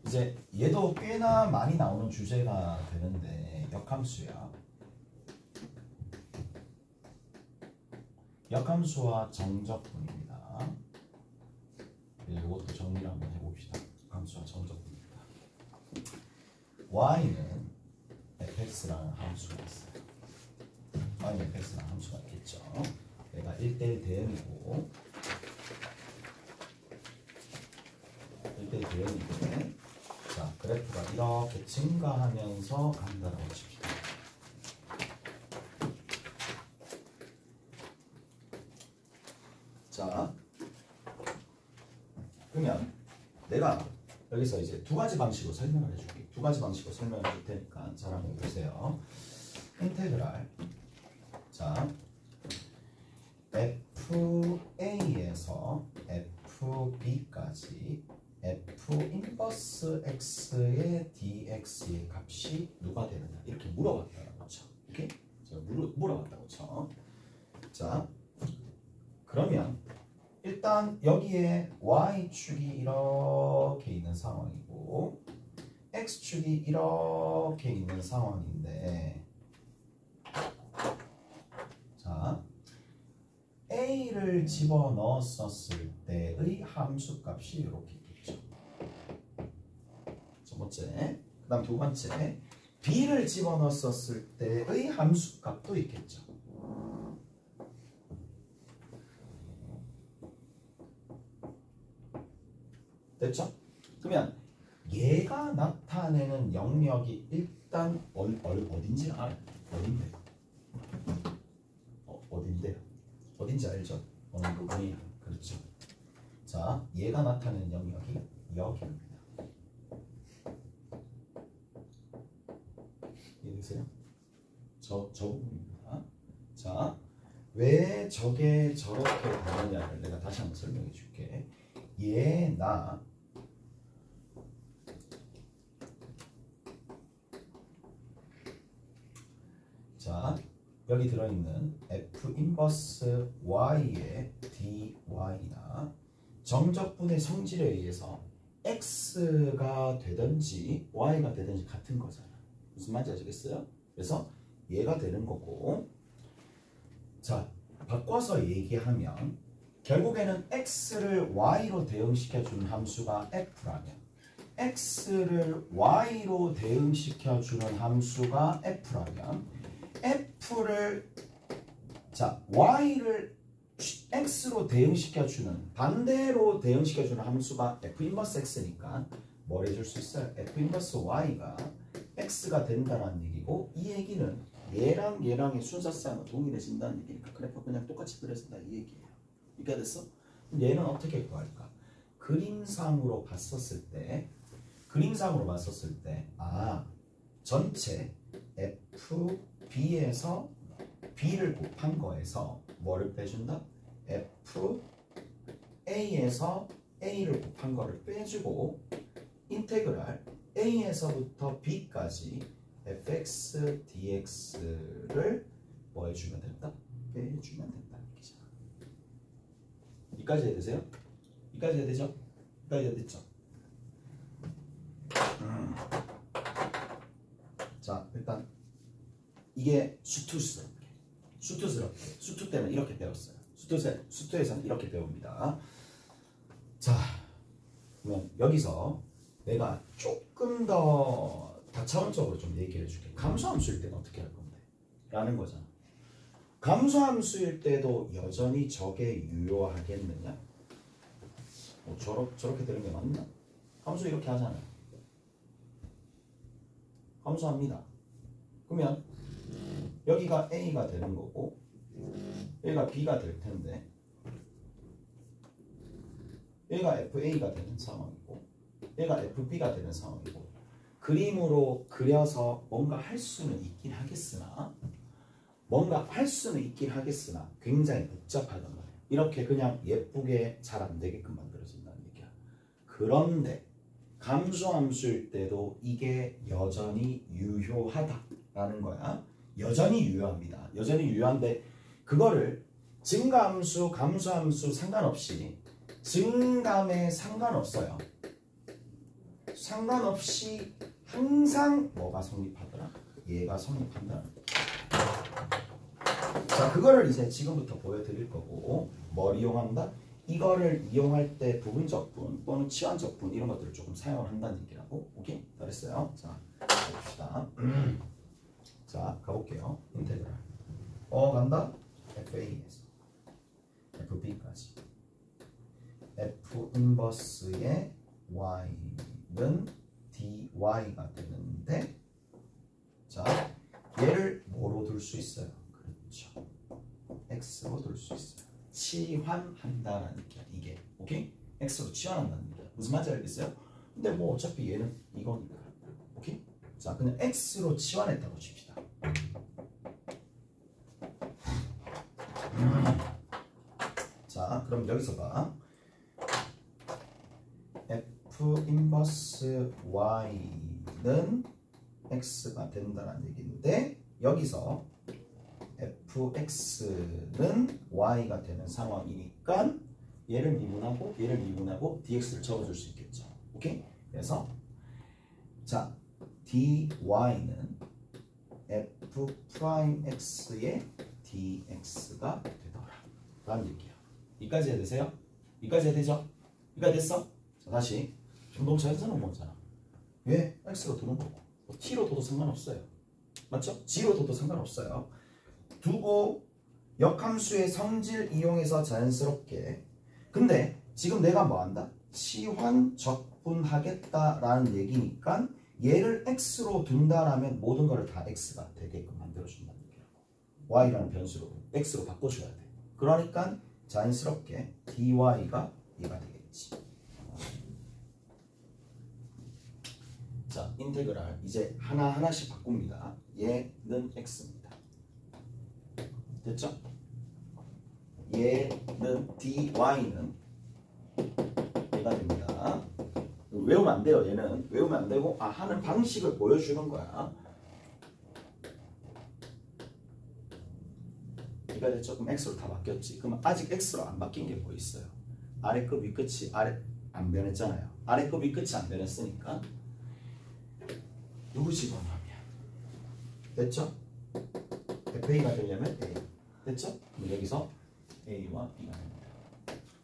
이제 얘도 꽤나 많이 나오는 주제가 되는데 역함수야. 역함수와 정적분입니다. 이것도 정리를 한번 해봅시다. 역함수와 정적분입니다. y는 fx라는 함수가 있어요. y는 fx라는 함수가 있겠죠. 얘가 1대1 대응이고 1대1 대응인데 자, 그래프가 이렇게 증가하면서 간다라고 칩시다. 자, 그러면 내가 여기서 이제 두 가지 방식으로 설명을 해줄게. 두 가지 방식으로 설명을 해줄 테니까 잘 한번 보세요. 인테그랄. 자, FA에서 FB까지 F 인버스 X의 DX의 값이 누가 되느냐 이렇게 물어봤다고 쳐. 이렇게 물어봤다고 쳐. 자, 그러면 일단 여기에 Y축이 이렇게 있는 상황이고 X축이 이렇게 있는 상황인데 자, A를 집어넣었을 때의 함수값이 이렇게 있겠죠. 첫 번째. 그 다음 두 번째. B를 집어넣었을 때의 함수값도 있겠죠. 됐죠? 그러면 얘가 나타내는 영역이 일단 어딘지 알아요? 어딘데? 어딘데요? 어딘지 알죠? 어느 부분이 그렇죠. 자, 얘가 나타내는 영역이 여기입니다. 이해되세요? 저 부분입니다. 자, 왜 저게 저렇게 되느냐를 내가 다시 한번 설명해 줄게. 얘나 자, 여기 들어있는 F 인버스 Y의 DY나 정적분의 성질에 의해서 X가 되든지 Y가 되든지 같은 거잖아. 무슨 말인지 아시겠어요? 그래서 얘가 되는 거고 자, 바꿔서 얘기하면 결국에는 X를 Y로 대응시켜주는 함수가 F라면 X를 Y로 대응시켜주는 함수가 F라면 F를 자 Y를 X로 대응시켜주는 반대로 대응시켜주는 함수가 F 인버스 X니까 뭘 해줄 수 있어요? F 인버스 Y가 X가 된다는 얘기고 이 얘기는 얘랑 얘랑의 순서쌍은 동일해진다는 얘기니까 그래프 그냥 똑같이 그려진다 이 얘기예요. 이렇게 됐어? 그럼 얘는 어떻게 구할까? 그림상으로 봤었을 때 아 전체 FB에서 B를 곱한 거에서 뭐를 빼준다? FA에서 A를 곱한 거를 빼주고 인테그랄 A에서부터 B까지 fx dx를 뭐 해주면 된다? 빼주면 된다. 이까지 해야 되세요? 이까지 해야 되죠? 이까지 해야 됐죠? 자, 일단 이게 수투스럽게 수투 때문에 이렇게 배웠어요. 수투에서는 이렇게 배웁니다. 자, 그러면 여기서 내가 조금 더 다차원적으로 좀 얘기를 해줄게. 감소함수일 때는 어떻게 할 건데? 라는 거잖아. 감소함수일 때도 여전히 저게 유효하겠느냐? 저렇게 되는 게 맞나? 함수 이렇게 하잖아요. 함수합니다. 그러면 여기가 A가 되는 거고 여기가 B가 될 텐데 얘가 FA가 되는 상황이고 얘가 FB가 되는 상황이고 그림으로 그려서 뭔가 할 수는 있긴 하겠으나 굉장히 복잡하단 말이에요. 이렇게 그냥 예쁘게 잘 안 되게끔 만들어진다는 얘기야. 그런데 감소함수일 때도 이게 여전히 유효하다라는 거야. 여전히 유효합니다. 여전히 유효한데 그거를 증가함수, 감소함수 상관없이 증감에 상관없어요. 상관없이 항상 뭐가 성립하더라? 얘가 성립한다. 자, 그거를 이제 지금부터 보여드릴 거고, 뭘 이용한다? 이거를 이용할 때 부분적분 또는 치환적분 이런 것들을 조금 사용을 한다는 얘기라고. 오케이? 잘했어요. 자, 가봅시다. 자, 가볼게요. 인테그랄. 간다? FA에서 FB까지. F 인버스의 Y는 DY가 되는데, 자, 얘를 뭐로 둘 수 있어요? 그렇죠. X로 둘 수 있어요. 치환한다라는 얘기야, 이게. 오케이? X로 치환한다는 얘기야. 무슨 말인지 알겠어요? 근데 뭐 어차피 얘는 이거니까. 오케이? 자, 그냥 X로 치환했다고 칩시다. 자, 그럼 여기서 봐. F 인버스 Y는 X가 된다는 얘기인데, 여기서 fx는 y가 되는 상황이니까 얘를 미분하고 dx를 적어줄 수 있겠죠. 오케이? 그래서 자, dy는 f'x의 dx가 되더라 라는 얘기야. 이까지 해야 되세요? 이까지 해야 되죠? 이까지 됐어? 자, 다시. 너무 자연스러운 거잖아. 왜? x로 두는 거고, t로 둬도 상관없어요. 맞죠? g로 둬도 상관없어요. 두고 역함수의 성질 이용해서 자연스럽게. 근데 지금 내가 뭐 한다? 치환 적분하겠다라는 얘기니까 얘를 x로 둔다라면 모든 거를 다 x가 되게끔 만들어준다는 얘기라고. y라는 변수로 x로 바꿔줘야 돼. 그러니까 자연스럽게 dy가 얘가 되겠지. 자, 인테그랄 이제 하나하나씩 바꿉니다. 얘는 x입니다. 됐죠? 얘는 dy는 얘가 됩니다. 외우면 안 돼요. 얘는 외우면 안 되고 하는 방식을 보여주는 거야. 얘가 됐죠? 그럼 x로 다 바뀌었지. 그럼 아직 x로 안 바뀐 게 뭐 있어요? 아래 끝 위 끝이 안 변했잖아요. 아래 끝 위 끝이 안 변했으니까 누구 집어넣으면 됐죠? FA가 되려면 A. 됐죠? 그럼 여기서 A와 B가 됩니다.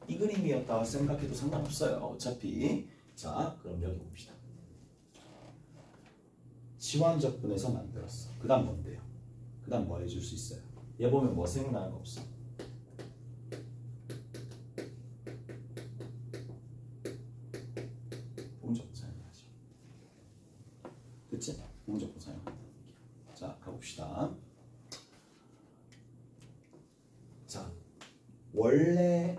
이 그림이었다고 생각해도 상관없어요. 어차피. 자, 그럼 여기 봅시다. 치환적분에서 만들었어. 그 다음 뭔데요? 그 다음 뭐 해줄 수 있어요? 얘 보면 뭐 생각나는 거 없어? 부분적분 사용하죠. 됐지? 부분적분 사용한다. 자, 가봅시다. 자, 원래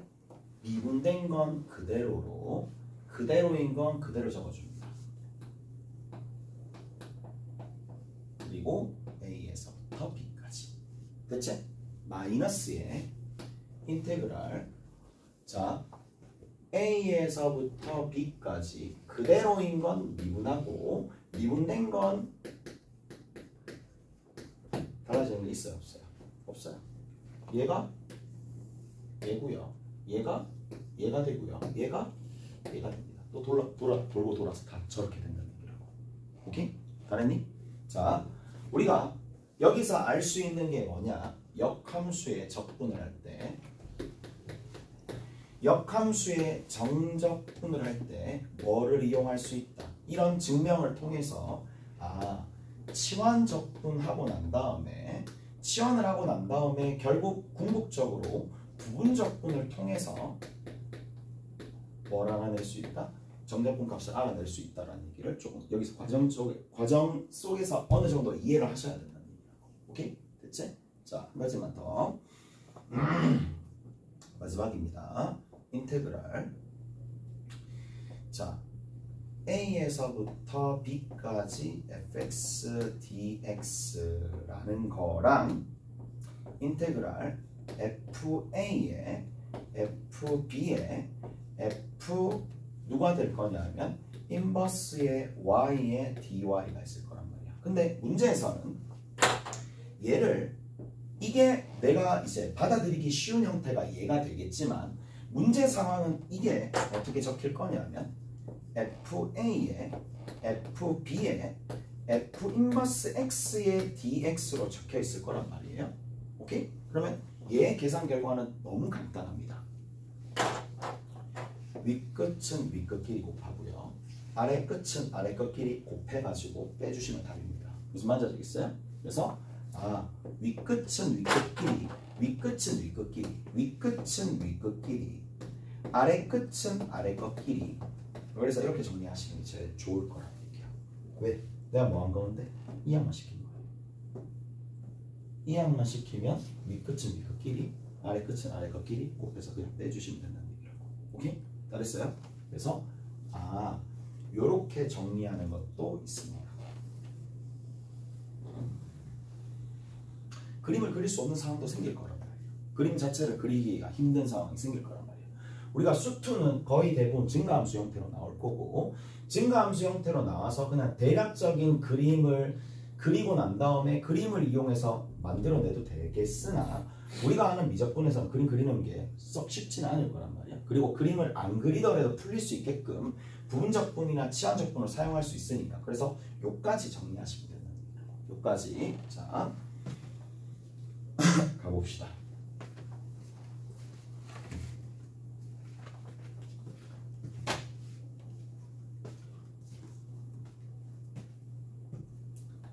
미분된 건 그대로로, 그대로인 건 그대로 적어줍니다. 그리고 A에서부터 B까지. 됐지? 마이너스에 인테그랄. 자, A에서부터 B까지 그대로인 건 미분하고 미분된 건 달라지는 게 있어요? 없어요? 없어요. 얘가 얘고요. 얘가 되고요. 얘가 됩니다. 또 돌고 돌아서 다 저렇게 된다는 얘기라고. 오케이? 잘했니? 자, 우리가 여기서 알 수 있는 게 뭐냐? 역함수의 적분을 할 때, 역함수의 정적분을 할 때 뭐를 이용할 수 있다? 이런 증명을 통해서 치환적분하고 난 다음에, 치환을 하고 난 다음에 결국 궁극적으로 부분적분을 통해서 뭘 알아낼 수 있다? 정적분 값을 알아낼 수 있다라는 얘기를 조금 여기서 과정 속에서 어느 정도 이해를 하셔야 된다는 얘기라고. 오케이? 됐지? 자, 한 가지만 더. 마지막입니다. 인테그랄. 자, A에서부터 B까지 fx dx라는 거랑 인테그랄 FA에 FB에 F 누가 될 거냐면 인버스의 Y의 DY가 있을 거란 말이야. 근데 문제에서는 얘를, 이게 내가 이제 받아들이기 쉬운 형태가 얘가 되겠지만 문제 상황은 이게 어떻게 적힐 거냐면 FA에 FB에 F 인버스 X의 DX로 적혀 있을 거란 말이에요. 오케이? 그러면 얘 계산 결과는 너무 간단합니다. 윗끝은 윗끝끼리 곱하고요. 아래 끝은 아래 끝끼리 곱해가지고 빼주시면 답입니다. 무슨 말인지 아시겠어요? 그래서 윗끝은 윗끝끼리, 윗끝은 윗끝끼리, 윗끝은 윗끝끼리, 아래 끝은 아래 끝끼리. 그래서 이렇게 정리하시는 게 제일 좋을 거라고 얘기해요. 왜? 내가 뭐 한 건데? 이 항만 시킨 거예요. 이 항만 시키면 윗끝은 윗끝끼리, 아래 끝은 아래 끝끼리 곱해서 그냥 빼주시면 된다는 얘기라고. 오케이? 잘했어요? 그래서 요렇게 정리하는 것도 있습니다. 그림을 그릴 수 없는 상황도 생길 거란 말이에요. 그림 자체를 그리기가 힘든 상황이 생길 거란 말이에요. 우리가 수투는 거의 대부분 증가함수 형태로 나올 거고, 증가함수 형태로 나와서 그냥 대략적인 그림을 그리고 난 다음에 그림을 이용해서 만들어내도 되겠으나, 우리가 하는 미적분에서는 그림 그리는 게 썩 쉽지는 않을 거란 말이야. 그리고 그림을 안 그리더라도 풀릴 수 있게끔 부분적분이나 치환적분을 사용할 수 있으니까. 그래서 요까지 정리하시면 된다는 거예요. 요까지. 자, 가봅시다.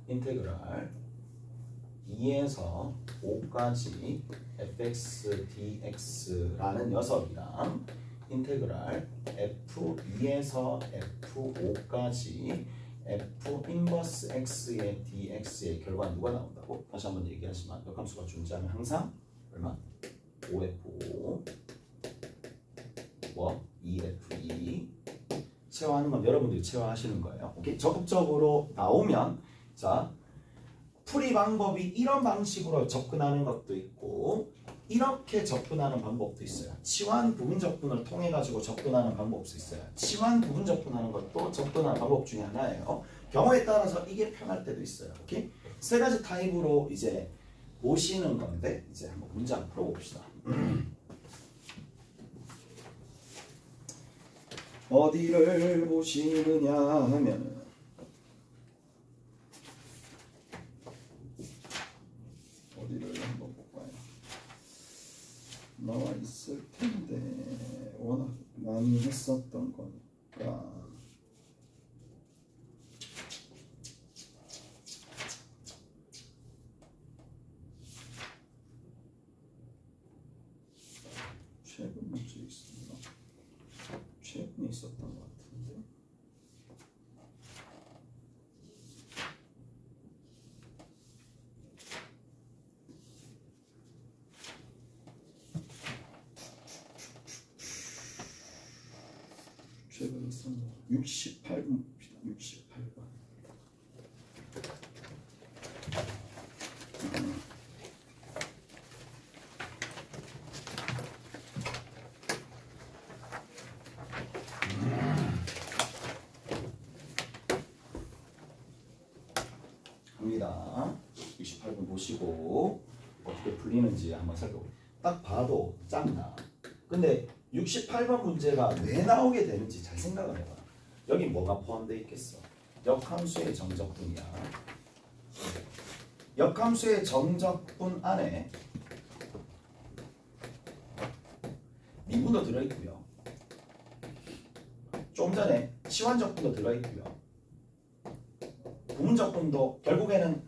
인테그랄 2에서 5까지 fx dx라는 녀석이랑 인테그랄 f2에서 f5까지 f 인버스 x의 dx의 결과는 누가 나온다고? 다시 한번 얘기하지만 역함수가 존재하면 항상 얼마? 5f5 뭐 2f2 체화하는 건 여러분들이 체화하시는 거예요. 오케이? 적극적으로 나오면, 자, 풀이 방법이 이런 방식으로 접근하는 것도 있고 이렇게 접근하는 방법도 있어요. 치환 부분 접근을 통해 가지고 접근하는 방법도 있어요. 치환 부분 접근하는 것도 접근하는 방법 중에 하나예요. 경우에 따라서 이게 편할 때도 있어요. 오케이? 세 가지 타입으로 이제 보시는 건데, 이제 한번 문제 한번 풀어봅시다. 어디를 보시느냐 하면 어디를 한번 볼까요? 나와 있을 텐데 워낙 많이 했었던 거니까. 최근 문제 있습니다. 최근에 있었던 것 같은데. 최근에 있었던 68번 봅시다. 68번. 갑니다. 68번 보시고 어떻게 풀리는지 한번 살펴보세요. 딱 봐도 짱나. 근데 68번 문제가 왜 나오게 되는지 잘 생각을 해봐. 여기 뭐가 포함되어 있겠어? 역함수의 정적분이야. 역함수의 정적분 안에 미분도 들어있고요. 좀 전에 치환적분도 들어있고요. 부분적분도, 결국에는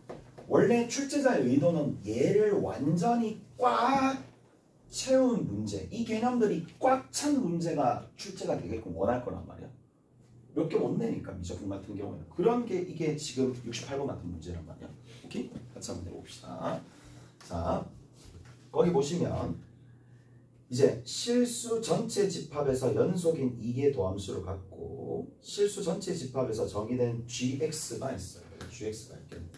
원래 출제자의 의도는 얘를 완전히 꽉 채운 문제, 이 개념들이 꽉 찬 문제가 출제가 되게끔 원할 거란 말이야. 몇 개 못 내니까 미적분 같은 경우에는. 그런 게 이게 지금 68번 같은 문제란 말이야. 오케이? 같이 한번 내봅시다. 자, 거기 보시면 이제 실수 전체 집합에서 연속인 2개 도함수를 갖고 실수 전체 집합에서 정의된 gx가 있어요. gx가 있겠네.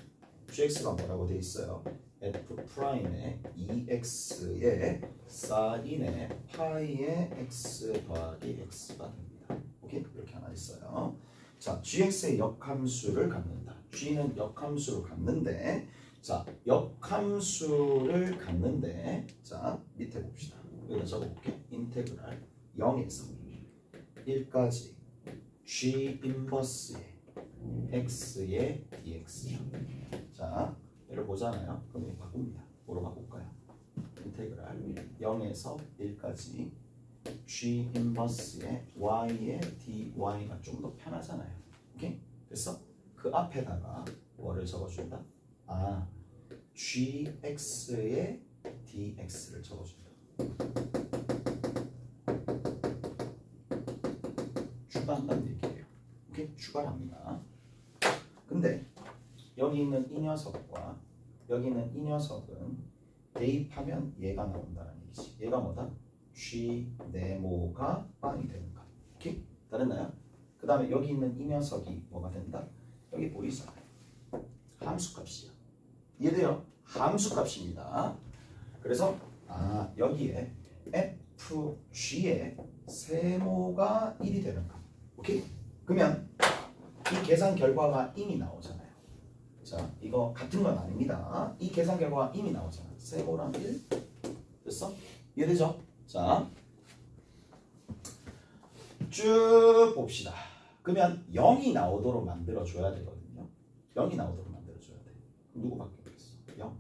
gx가 뭐라고 돼 있어요? f'의 2x의 사인의 파이의 x 더하기 x가 됩니다. 오케이? 이렇게 하나 있어요. 자, gx의 역함수를 갖는다. g는 역함수를 갖는데, 자, 역함수를 갖는데, 자, 밑에 봅시다. 여기다 적어볼게. 인테그랄 0에서 1까지 G 인버스의 x의 dx죠. 자, 얘를 보잖아요. 그럼 이거 바꿉니다. 뭐로 바꿀까요? 인테그랄 0에서 1까지 G 인버스의 y의 dy가 좀 더 편하잖아요. 오케이? 그래서 그 앞에다가 뭐를 적어준다? 아, gx의 dx를 적어준다. 추가한다는 얘기예요. 오케이? 추가를 합니다. 근데 여기 있는 이 녀석과 여기 있는 이 녀석은 대입하면 얘가 나온다는 얘기지. 얘가 뭐다? G 네모가 빵이 되는 거. 오케이? 다르나요? 그 다음에 여기 있는 이 녀석이 뭐가 된다? 여기 보이잖아요. 함수값이야. 이해돼요? 함수값입니다. 그래서 여기에 FG의 세모가 1이 되는 값. 오케이? 그러면 이 계산 결과가 이미 나오잖아요. 자, 이거 같은 건 아닙니다. 이 계산 결과가 이미 나오잖아. 세모랑 1. 됐어? 이해되죠? 자, 쭉 봅시다. 그러면 0이 나오도록 만들어줘야 되거든요. 0이 나오도록 만들어줘야 돼. 누구 바뀌었겠어? 0.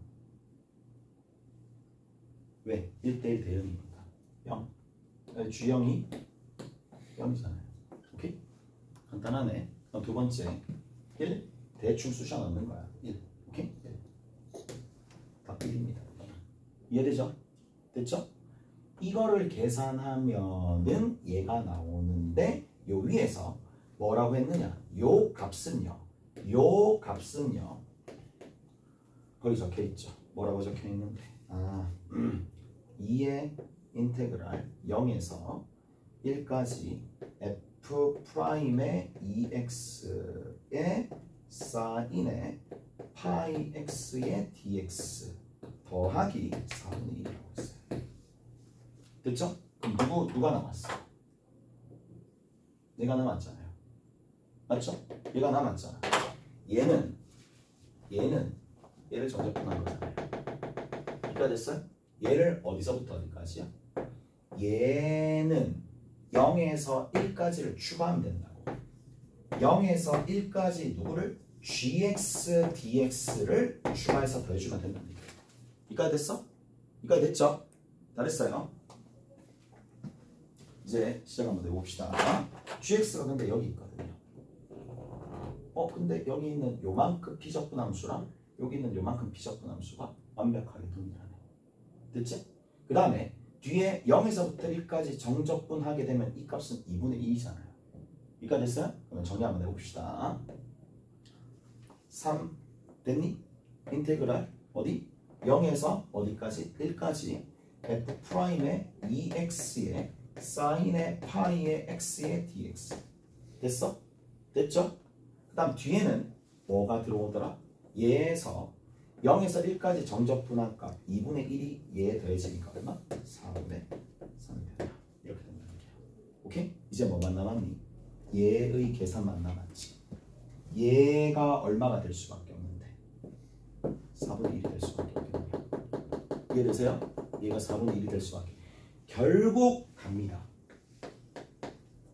왜? 1대1 대응이니까. 0. G형이 0이잖아요. 오케이? 간단하네. 그럼 두 번째 1. 대충 쑤셔 넣는 거야. 1. 오케이? 1. 다 1입니다. 이해되죠? 됐죠? 이거를 계산하면은 얘가 나오는데 요 위에서 뭐라고 했느냐? 요 값은요. 거기 적혀 있죠. 뭐라고 적혀 있는데? 2의 인테그랄 0에서 1까지 f 프라임의 2x의 사인의 파이 x의 dx 더하기 4분의 1이라고 했어요. 됐죠? 그럼 누가 남았어? 얘가 남았잖아요. 맞죠? 얘가 남았잖아. 얘를 정적분한 거잖아요. 이해가 됐어요? 얘를 어디서부터 어디까지야? 얘는 0에서 1까지를 추가하면 된다고. 0에서 1까지 누구를? gx, dx를 추가해서 더해주면 된다는 얘기예요. 이해가 됐어? 이해가 됐죠? 잘했어요. 이제 시작 한번 해봅시다. gx가 근데 여기 있거든요. 근데 여기 있는 요만큼 피적분함수랑 여기 있는 요만큼 피적분함수가 완벽하게 동일하네. 됐지? 그 다음에 뒤에 0에서부터 1까지 정적분하게 되면 이 값은 2분의 2잖아요. 이해가 됐어요? 그러면 정리 한번 해봅시다. 3 됐니? 인테그랄 어디? 0에서 어디까지? 1까지 f 프라임의 2x의 사인의 파이의 x의 dx 됐어? 됐죠? 그 다음 뒤에는 뭐가 들어오더라? 얘에서 0에서 1까지 정적분한 값 2분의 1이 얘에 더해지니까 얼마? 4분의 3이 된다. 이렇게 된다는 얘기야. 오케이? 이제 뭐만 남았니? 얘의 계산만 남았지. 얘가 얼마가 될 수밖에 없는데 4분의 1이 될 수밖에 없겠네요. 이해되세요? 얘가 4분의 1이 될 수밖에. 결국 갑니다.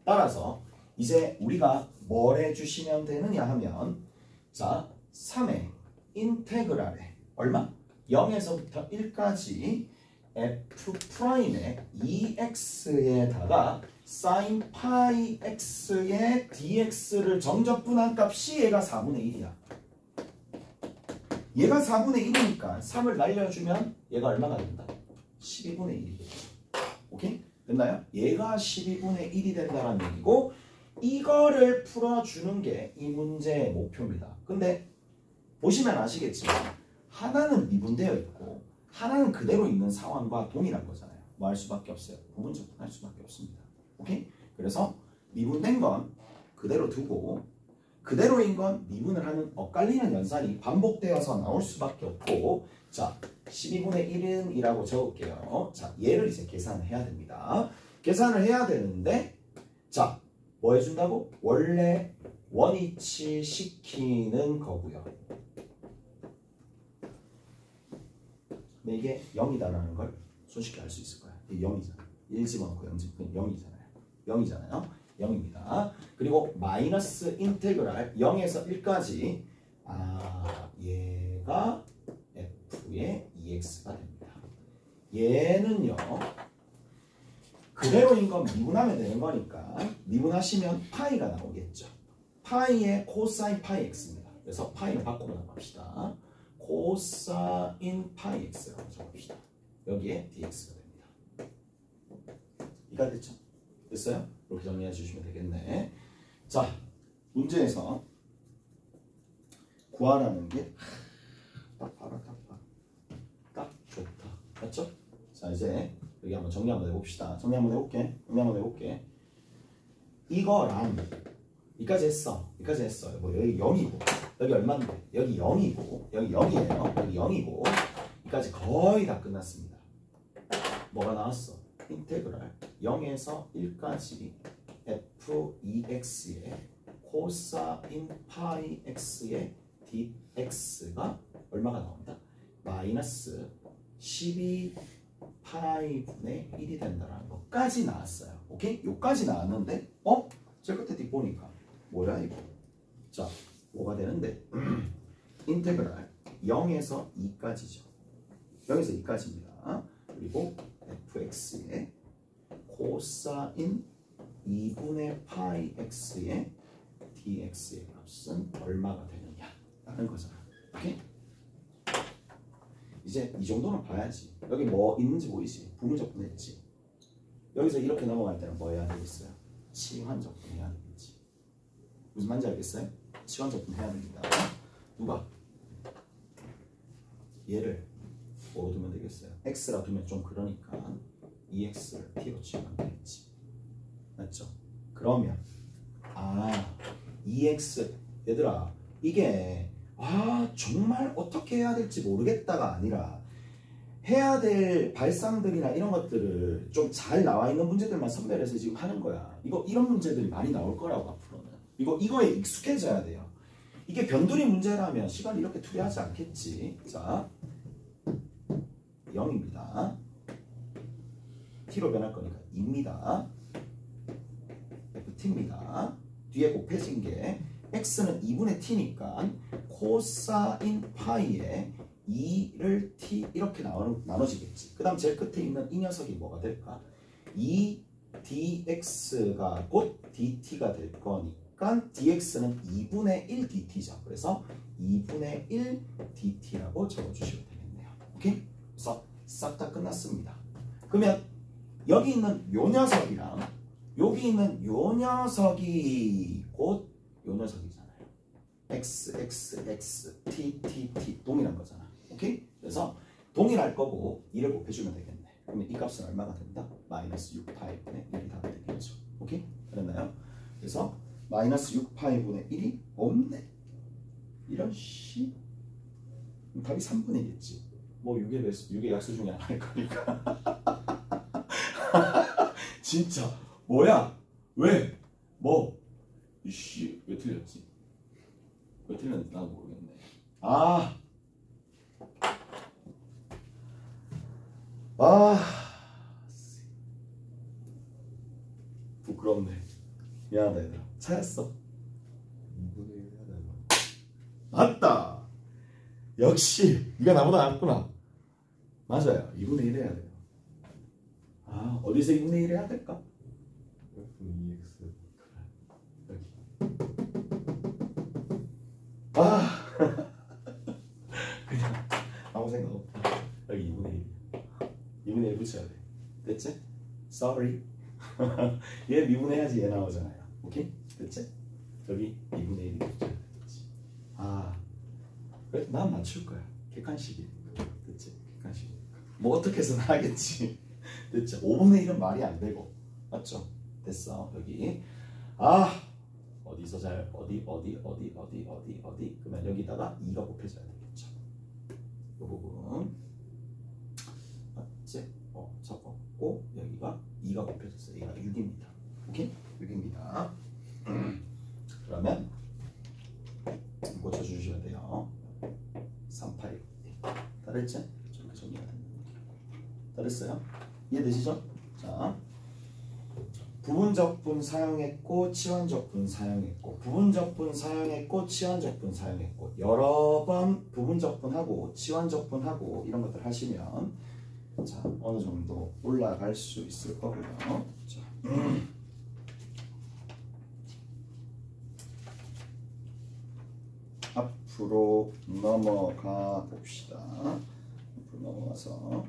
따라서 이제 우리가 뭘 해주시면 되느냐 하면 자 3의 인테그랄에 얼마? 0에서부터 1까지 f 프라임의 2x에다가 사인 파이 x의 dx를 정적분한 값이 얘가 4분의 1이야. 얘가 4분의 1이니까 3을 날려주면 얘가 얼마가 된다? 12분의 1이 되죠. 오케이? 됐나요? 얘가 12분의 1이 된다는 얘기고 이거를 풀어주는 게 이 문제의 목표입니다. 근데 보시면 아시겠지만 하나는 미분되어 있고 하나는 그대로 있는 상황과 동일한 거잖아요. 뭐 할 수밖에 없어요. 부분적분할 수밖에 없습니다. 오케이? 그래서 미분된 건 그대로 두고 그대로인 건 미분을 하는 엇갈리는 연산이 반복되어서 나올 수밖에 없고 자 12분의 1은 이라고 적을게요. 자 얘를 이제 계산을 해야 됩니다. 계산을 해야 되는데 자 뭐 해준다고? 원래 원위치 시키는 거고요. 근데 이게 0이다라는 걸 손쉽게 알 수 있을 거야. 이게 0이잖아. 1 집어넣고 0 집어넣고 0이잖아요. 0이잖아요. 0입니다. 그리고 마이너스 인테그랄 0에서 1까지 얘가 f의 2x가 됩니다. 얘는요. 그대로인 건 미분하면 되는 거니까 미분하시면 파이가 나오겠죠. 파이의 코사인 파이 x입니다. 그래서 파이를 바꾸고 나갑시다. 코사인 파이 x라고 적읍시다. 여기에 dx가 됩니다. 이해가 됐죠? 됐어요? 이렇게 정리해 주시면 되겠네. 자, 문제에서 구하라는 게 딱 봐라, 딱 봐. 딱 좋다. 맞죠? 자, 이제 여기 한번 정리 한번 해봅시다. 정리 한번 해볼게. 이거랑 여기까지 했어. 뭐 여기 0이고 여기 얼마인데? 여기 0이고 여기 0이에요. 여기 0이고 여기까지 거의 다 끝났습니다. 뭐가 나왔어? 인테그랄 0에서 1까지 f2x의 코사인 파이 x의 dx가 얼마가 나온다? 마이너스 12 파이 분의 1이 된다라는 것까지 나왔어요. 오케이? 요까지 나왔는데 저 끝에 뒤 보니까 뭐야 이거? 자, 뭐가 되는데? 인테그랄 0에서 2까지죠. 0에서 2까지입니다. 그리고 fx의 코사인 2분의 파이 x의 dx의 값은 얼마가 되느냐 라는 거잖아. 오케이? 이제 이 정도는 봐야지. 여기 뭐 있는지 보이지? 부분적분했지. 여기서 이렇게 넘어갈 때는 뭐 해야 되겠어요? 치환적분 해야 되겠지. 무슨 말인지 알겠어요? 치환적분 해야 됩니다. 누가? 얘를 뭐로 두면 되겠어요? x라 두면 좀 그러니까 2x를 t로 치면 되겠지. 맞죠? 그러면 2x 얘들아 이게 정말 어떻게 해야 될지 모르겠다가 아니라 해야 될 발상들이나 이런 것들을 좀 잘 나와 있는 문제들만 선별해서 지금 하는 거야. 이런 문제들이 많이 나올 거라고 앞으로는. 이거에 익숙해져야 돼요. 이게 변두리 문제라면 시간 이렇게 투여하지 않겠지. 자, 0입니다. t로 변할 거니까 2입니다. ft입니다. 뒤에 곱해진 게 x는 2분의 t니까 코사인 파이에 2를 t 이렇게 나눠지겠지. 그 다음 제일 끝에 있는 이 녀석이 뭐가 될까? 2 dx가 곧 dt가 될 거니까 dx는 2분의 1 dt죠. 그래서 2분의 1 dt라고 적어주시면 되겠네요. 오케이? 그래서 싹 다 끝났습니다. 그러면 여기 있는 요 녀석이랑 여기 있는 요 녀석이 곧 요 녀석이잖아요. x, x, x, t, t, t 동일한 거잖아. 오케이? 그래서 동일할 거고 2를 곱해주면 되겠네. 그러면 이 값은 얼마가 된다? 마이너스 6파이분의 1이 답이 되겠죠. 오케이? 그랬나요? 그래서 마이너스 6파이분의 1이 없네. 이런 씨. 답이 3분이겠지. 뭐 6의 약수 중에 하나일 거니까. 진짜 뭐야? 왜? 뭐? 이씨 왜 틀렸지? 왜 틀렸는지 나도 모르겠네. 부끄럽네. 미안하다 얘들아. 차였어. 2분의 1 해야 되나? 맞다. 역시 네가 나보다 낫구나. 맞아요. 2분의 1 해야 돼요. 어디서 2분의 1 해야 될까? f2x 여기. 그냥 아무 생각 없다. 여기 2분의 1. 2분의 1 붙여야 돼. 됐지? Sorry. 얘 미분해야지 얘 나오잖아요. 오케이? 됐지? 여기 2분의 1이 붙여야 되겠지. 그래 난 맞출 거야. 객관식이니까. 됐지? 객관식이니까. 뭐 어떻게 해서 나겠지. 됐죠? 5분의 1은 말이 안 되고. 맞죠? 됐어. 여기. 어디서 어디 그러면 여기다가 2가 곱해져야 되겠죠. 이 부분 맞지? 적었고 여기가 2가 곱해졌어요. 얘가 6입니다. 오케이? 6입니다. 그러면 고쳐주셔야 돼요. 3파이 다 됐지? 이렇게 정리가 됩니다. 다 됐어요? 이해되시죠? 자, 부분적분 사용했고 치환적분 사용했고 부분적분 사용했고 치환적분 사용했고 여러 번 부분적분하고 치환적분하고 이런 것들 하시면 자 어느 정도 올라갈 수 있을 거고요. 자, 앞으로 넘어가 봅시다. 앞으로 넘어가서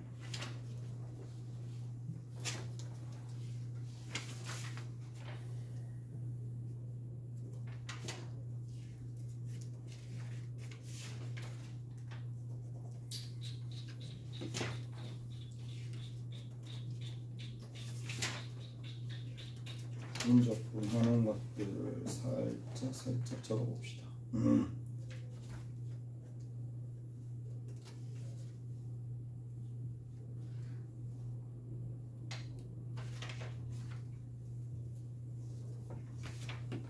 분적분하는 것들을 살짝 적어봅시다.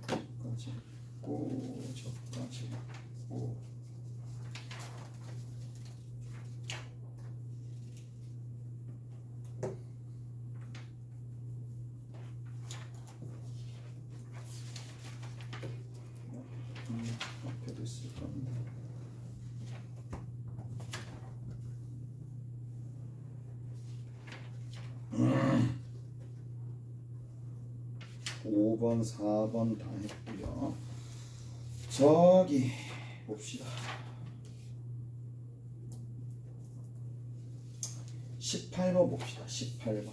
저까지 있고 저까지 있고 앞에도 있을 겁니다. 5번, 4번 다 했고요. 저기 봅시다. 18번 봅시다. 18번.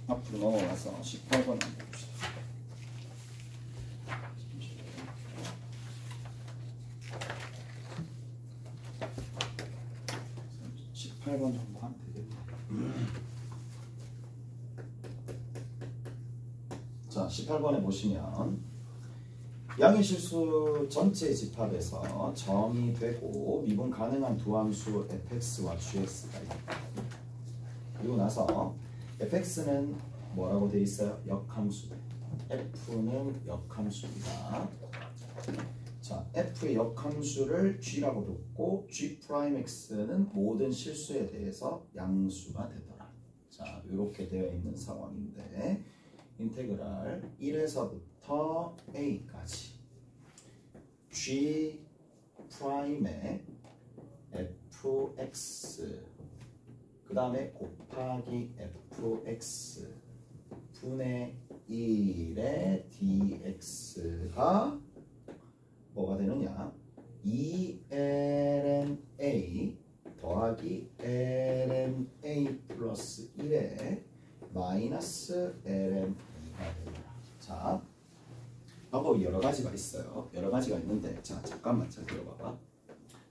앞으로 넘어가서 18번 한번 봅시다. 18번 정도 하면 되겠네. 자, 18번에 보시면 양의실수 전체 집합에서 정의 되고 미분 가능한 두 함수 fx와 gx가 있다. 그리고 나서 fx는 뭐라고 되어 있어요? 역함수. f는 역함수입니다. 자, f의 역함수를 g라고 뒀고 g'x는 모든 실수에 대해서 양수가 되더라. 자, 이렇게 되어 있는 상황인데 인테그랄 1에서부터 a까지 g 프라임의 fx 그 다음에 곱하기 fx 분의 1의 dx가 뭐가 되느냐 2ln a 더하기 ln a 플러스 1의 마이너스 ln a가 되더라. 자, 방법이 여러 가지가 있어요. 여러 가지가 있는데 자 잠깐만 잘 들어봐봐.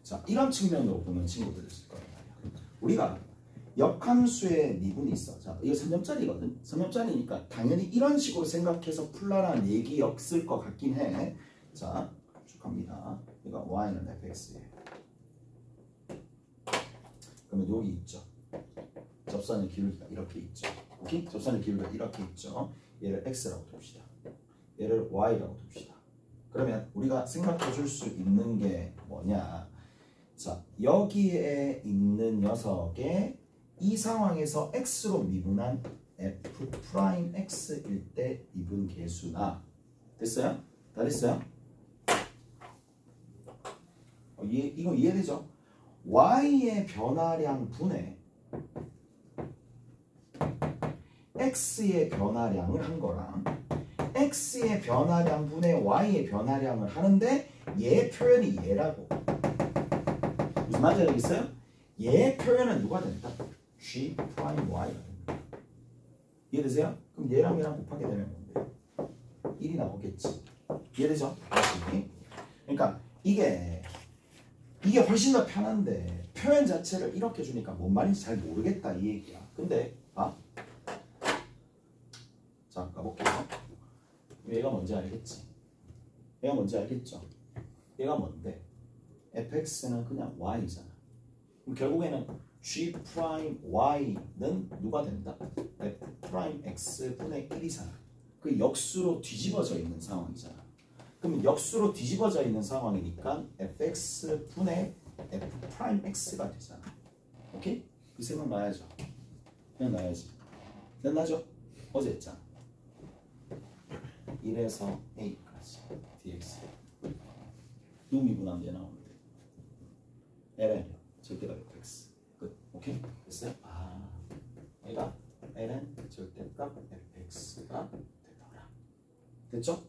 자, 이런 측면으로 보는 친구들 있을 거란 말이야. 우리가 역함수의 미분이 있어. 자, 이거 3점짜리거든. 3점짜리니까 당연히 이런 식으로 생각해서 풀라라는 얘기 없을 것 같긴 해. 자, 쭉 갑니다. 이거 y는 fx예요. 그러면 여기 있죠. 접선의 기울기가 이렇게 있죠. 오케이? 접선의 기울기가 이렇게 있죠. 얘를 x라고 둡시다. 얘를 y라고 둡시다. 그러면 우리가 생각해 줄 수 있는 게 뭐냐? 자, 여기에 있는 녀석의 이 상황에서 x로 미분한 f'x일 때 미분 계수나 됐어요? 다 됐어요? 이거 이해되죠? y의 변화량 분의 x의 변화량을 한 거랑 x의 변화량 분의 y의 변화량을 하는데 얘 표현이 얘라고. 무슨 말인지 알겠어요? 얘 표현은 누가 된다? g 프라임 y가 된다. 이해되세요? 그럼 얘랑 곱하게 되면 뭔데? 1이 나오겠지. 이해되죠? 그러니까 이게 훨씬 더 편한데 표현 자체를 이렇게 주니까 뭔 말인지 잘 모르겠다 이 얘기야. 근데 봐. 자, 가볼게요. 얘가 뭔지 알겠지? 얘가 뭔지 알겠죠? 얘가 뭔데? fx는 그냥 y잖아. 그럼 결국에는 g 프라임 y는 누가 된다? f 프라임 x 분의 1이잖아. 그 역수로 뒤집어져 있는 상황이잖아. 그럼 역수로 뒤집어져 있는 상황이니까 fx 분의 f 프라임 x가 되잖아. 오케이? 이 생각 나야죠. 그냥 놔야지. 됐나죠? 어제 했잖아. 1에서 a까지 dx 누구 미분하면 얘 나오는데 ln 절대값 fx 끝. 오케이? 됐어요? 아 얘가 ln 절대값 fx가 되더라. 됐죠?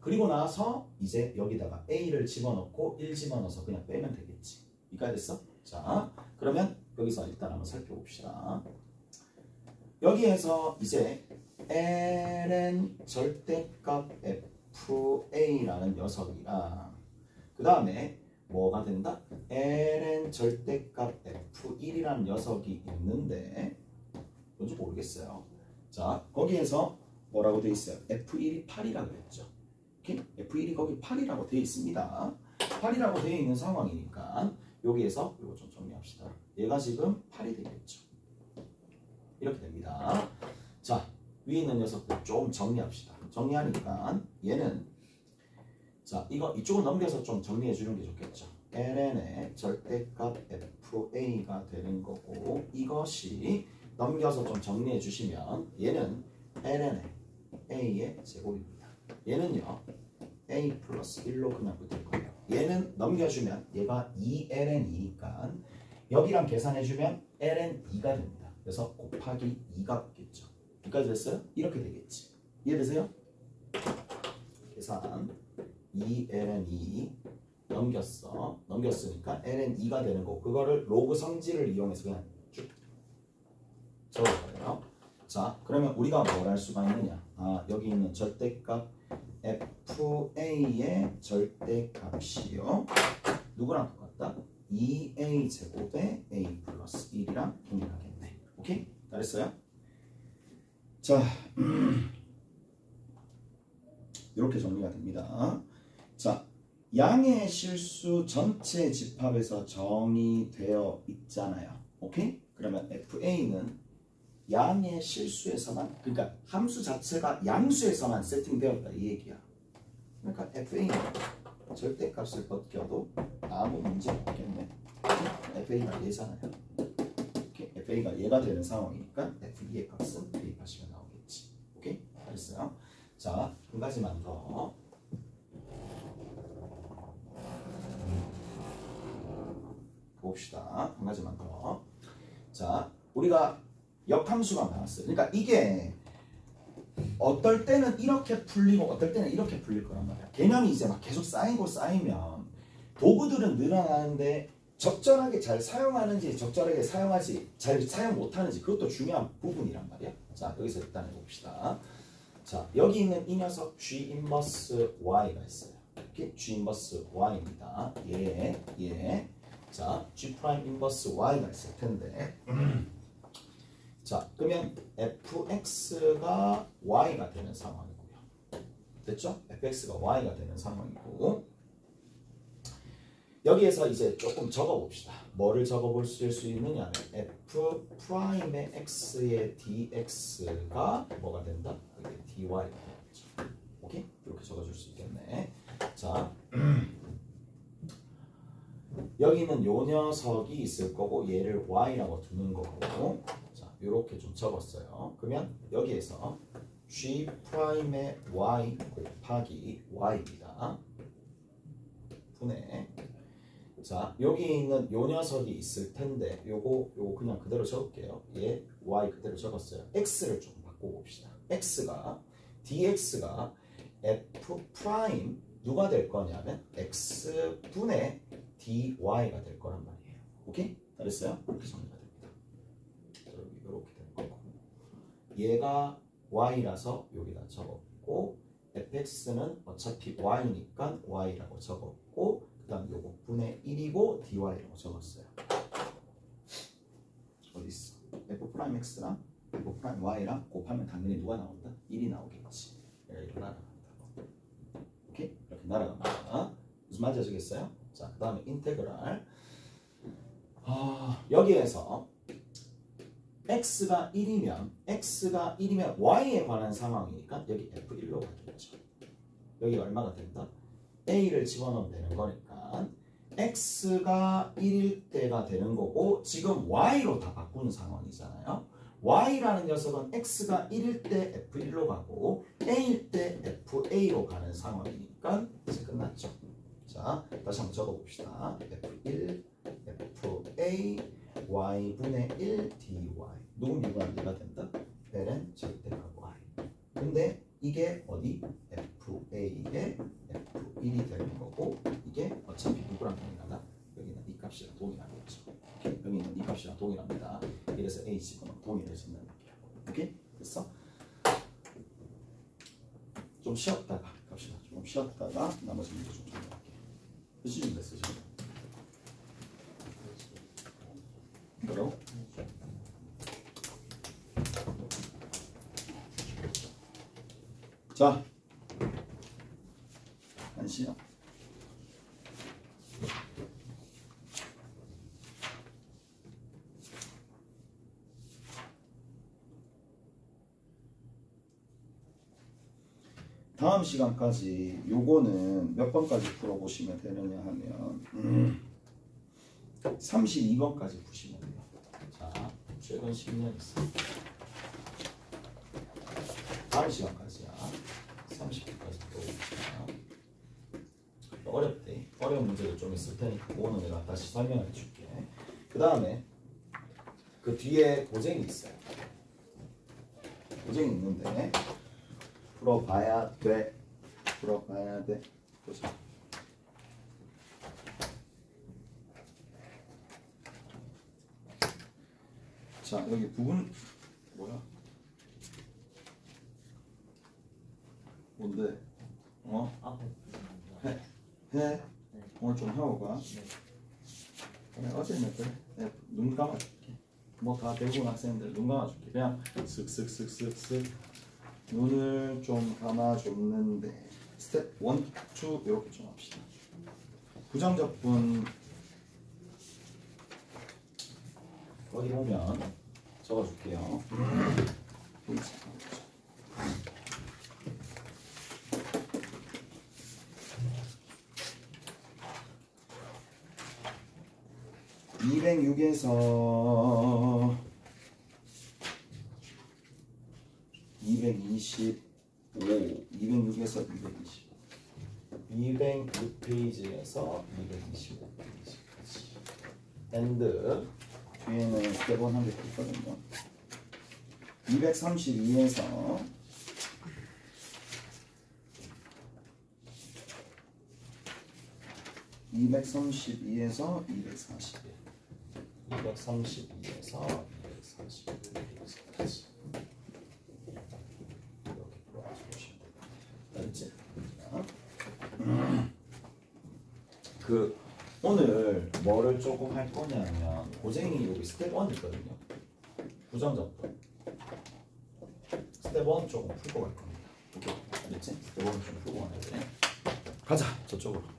그리고 나서 이제 여기다가 a를 집어넣고 1 집어넣어서 그냥 빼면 되겠지. 이까지 됐어? 자 그러면 여기서 일단 한번 살펴봅시다. 여기에서 이제 ln 절대값 fa라는 녀석이랑 그 다음에 뭐가 된다? ln 절대값 f1이라는 녀석이 있는데 뭔지 모르겠어요. 자 거기에서 뭐라고 되어 있어요? f1이 8이라고 그랬죠. 오케이? f1이 거기 8이라고 되어 있습니다. 8이라고 되어 있는 상황이니까 여기에서 이거 좀 정리합시다. 얘가 지금 8이 되겠죠. 이렇게 됩니다. 자 위에 있는 녀석들 좀 정리합시다. 정리하니까 얘는 자 이거 이쪽은 넘겨서 좀 정리해 주는 게 좋겠죠. ln의 절대값 fa가 되는 거고 이것이 넘겨서 좀 정리해 주시면 얘는 ln의 a의 제곱입니다. 얘는요 a 플러스 1로 그냥 붙을 거예요. 얘는 넘겨주면 얘가 2ln이니까 여기랑 계산해주면 ln2가 됩니다. 그래서 곱하기 2가 붙겠죠. 여기까지 됐어요? 이렇게 되겠지. 이해되세요? 계산 2ln2 넘겼으니까 ln2가 되는 거 그거를 로그 성질을 이용해서 그냥 쭉 적어볼게요. 자 그러면 우리가 뭘 할 수가 있느냐 여기 있는 절대값 fa의 절대값이요 누구랑 똑같다? 2a 제곱에 a 플러스 1이랑 동일하겠네. 오케이? 잘했어요? 자 이렇게 정리가 됩니다. 자 양의 실수 전체 집합에서 정의되어 있잖아요. 오케이? 그러면 fa는 양의 실수에서만 그러니까 함수 자체가 양수에서만 세팅되었다 이 얘기야. 그러니까 fa는 절대값을 벗겨도 아무 문제 없겠네. fa가 얘잖아요. 오케이? fa가 얘가 되는 상황이니까 f2의 값은 대입하시면 나오겠지. 오케이? 잘했어요. 자, 한 가지만 더. 봅시다. 한 가지만 더. 자, 우리가 역함수가 나왔어요. 그러니까 이게 어떨 때는 이렇게 풀리고 어떨 때는 이렇게 풀릴 거란 말이야. 개념이 이제 막 계속 쌓이고 쌓이면 도구들은 늘어나는데 적절하게 잘 사용하는지 적절하게 사용하지 잘 사용 못하는지 그것도 중요한 부분이란 말이야. 자, 여기서 일단 해봅시다. 자, 여기 있는 이 녀석 G 인버스 Y가 있어요. 이렇게 G 인버스 Y입니다. 예. 자, G 프라임 인버스 Y가 있을 텐데 자, 그러면 fx가 y가 되는 상황이고요. 됐죠? fx가 y가 되는 상황이고 여기에서 이제 조금 적어봅시다. 뭐를 적어볼 수 있느냐면 f 프라임의 x의 dx가 뭐가 된다? 이게 dy가 되겠죠. 오케이? 이렇게 적어줄 수 있겠네. 자, 여기는 요 녀석이 있을 거고 얘를 y라고 두는 거고 자, 이렇게 좀 적었어요. 그러면 여기에서 g 프라임의 y 곱하기 y입니다. 분해. 자, 여기 있는 요 녀석이 있을 텐데 요거 그냥 그대로 적을게요. 얘 y 그대로 적었어요. x를 좀 바꿔봅시다. x가 dx가 f 프라임 누가 될 거냐면 x 분의 dy가 될 거란 말이에요. 오케이? 잘했어요? 이렇게 정리가 됩니다. 이렇게 되는 거고 얘가 y라서 여기다 적었고 fx는 어차피 y니까 y라고 적었고 그 다음 요거 분의 1이고 dy라고 적었어요. 어디 있어? f'x랑 f'y랑 곱하면 당연히 누가 나온다? 1이 나오겠지. 이렇게 날아간다. 오케이? 이렇게 날아갑니다. 무슨 말인지 아시겠어요? 자, 그 다음에 인테그랄. 여기에서 x가 1이면 y에 관한 상황이니까 여기 f1로 가겠죠. 여기 얼마가 된다? a를 집어넣으면 되는 거니까 x가 1일 때가 되는 거고 지금 y로 다 바꾸는 상황이잖아요. y라는 녀석은 x가 1일 때 f1로 가고 a일 때 fa로 가는 상황이니까 이제 끝났죠. 자, 다시 한번 적어봅시다. f1, fa, y분의 1 dy. 누군 유관계가 된다? ln 절대값 y. 근데 이게 어디? fa의 f1이 되는 거고 이게 어차피 누구랑 동일하다? 여기는 이 값이랑 동일하겠죠. 여기는 이 값이랑 동일합니다. 이래서 a 집어넣으면 동일해진다는 얘기야. 오케이? 됐어? 좀 쉬었다가 갑시다. 좀 쉬었다가 나머지 문제 좀 정리할게. 몇 시쯤 됐어 지금? 뭐라고? 자, 1시야. 다음 시간까지 요거는 몇 번까지 풀어보시면 되느냐 하면 32번까지 푸시면 돼요. 자, 최근 10년 있어. 다음 시간까지야. 30분까지 풀어보시면 어렵대. 어려운 문제도 좀 있을 테니까 그거는 내가 다시 설명해 줄게. 그 다음에 그 뒤에 고쟁이 있어요. 고쟁이 있는데 풀어봐야 돼. 풀어봐야 돼. 보자. 자, 여기 부분 뭐야? 뭔데? 해. 해. 오늘 좀 하고 가. 그래, 어제는 그래. 내가 눈 감아줄게. 뭐 다 배우는 학생들 눈 감아줄게. 그냥 슥슥슥슥슥 눈을 좀 감아줬는데 스텝 1, 2 이렇게 좀 합시다. 부정적분 어디 보면 적어줄게요. 206에서 225, 206에서 225, 206페이지에서 225페이지까지. 엔드 뒤에는 스텝 1 한 개 있거든요. 232에서 232에서 241, 232에서 241까지 이렇게 풀어가지고 보시면 됩니다. 알겠지? 그 오늘 뭐를 조금 할 거냐면 고쟁이 여기 스텝 1 있거든요. 부정적분 스텝 1 조금 풀고 갈 겁니다. 오케이? 알겠지? 스텝 1 좀 풀고 가야 돼. 가자 저쪽으로.